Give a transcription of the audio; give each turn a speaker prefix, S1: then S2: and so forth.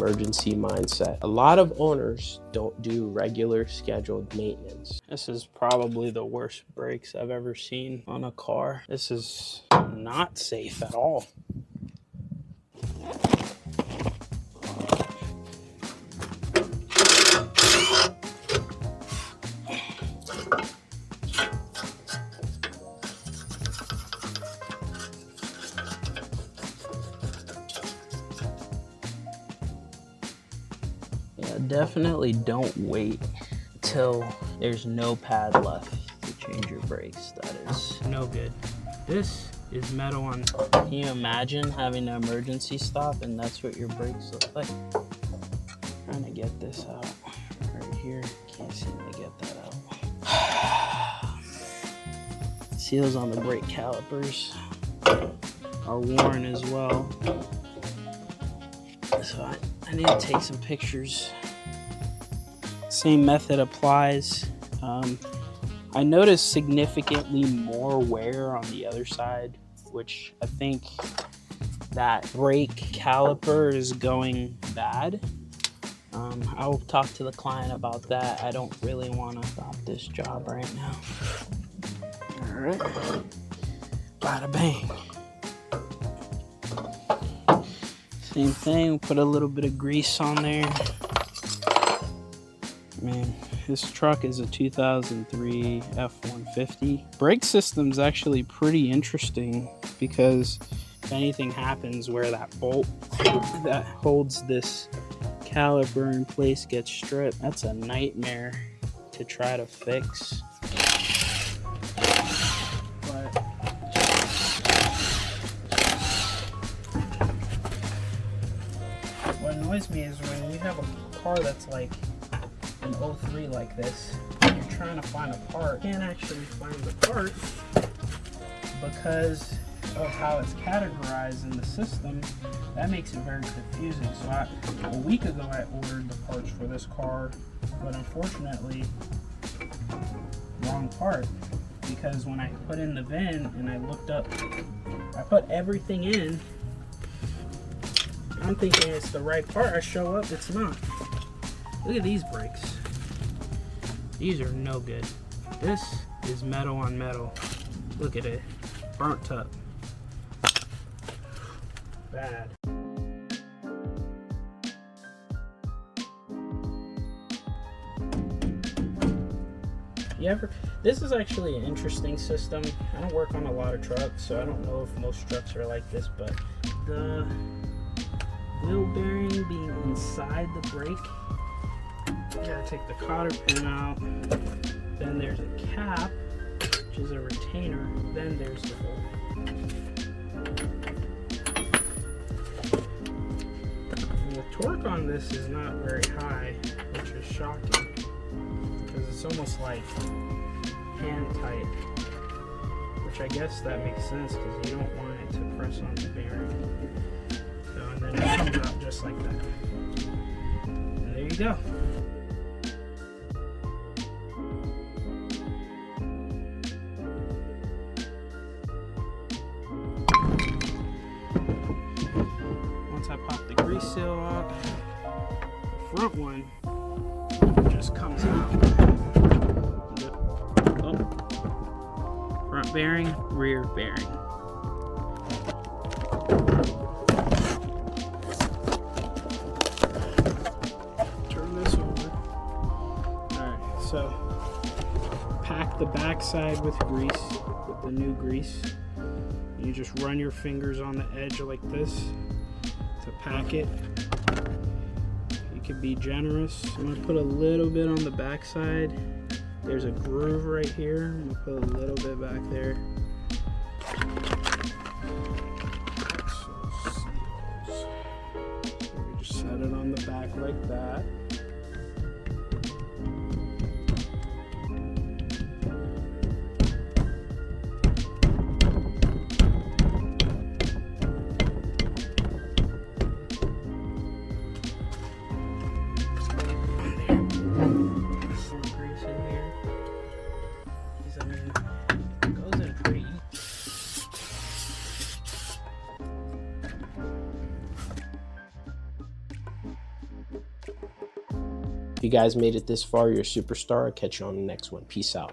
S1: emergency mindset. A lot of owners don't do regular scheduled maintenance. This is probably the worst brakes I've ever seen on a car. This is not safe at all. Yeah, definitely don't wait till there's no pad left to change your brakes. That is no good. This is metal on. Can you imagine having an emergency stop and that's what your brakes look like? Trying to get this out right here. Can't seem to get that out. Seals on the brake calipers are worn as well. So I need to take some pictures. Same method applies. I noticed significantly more wear on the other side, which I think that brake caliper is going bad. I'll talk to the client about that. I don't really want to stop this job right now. All right, bada bang. Same thing, put a little bit of grease on there. Man, this truck is a 2003 F-150. Brake system's actually pretty interesting because if anything happens where that bolt that holds this caliper in place gets stripped, that's a nightmare to try to fix. What annoys me is when you have a car that's like an 03 like this, and you're trying to find a part, you can't actually find the part because of how it's categorized in the system. That makes it very confusing. So a week ago I ordered the parts for this car, but unfortunately wrong part, because when I put in the VIN and I looked up, I put everything in, I'm thinking it's the right part. I show up, it's not. Look at these brakes. These are no good. This is metal on metal. Look at it, burnt up. Bad. This is actually an interesting system. I don't work on a lot of trucks, so I don't know if most trucks are like this, but the wheel bearing being inside the brake, you gotta take the cotter pin out. Then there's a cap, which is a retainer. Then there's the hole. And the torque on this is not very high, which is shocking because it's almost like hand tight, which I guess that makes sense because you don't want it to press on the bearing. So, and then it comes out just like that. And there you go. Once I pop the grease seal off, the front one just comes out. Oh. Front bearing, rear bearing. Turn this over. Alright, so pack the back side with grease, with the new grease. You just run your fingers on the edge like this to pack it. You can be generous. I'm going to put a little bit on the back side. There's a groove right here. I'm going to put a little bit back there. So we just set it on the back like that. If you guys made it this far, you're a superstar. I'll catch you on the next one. Peace out.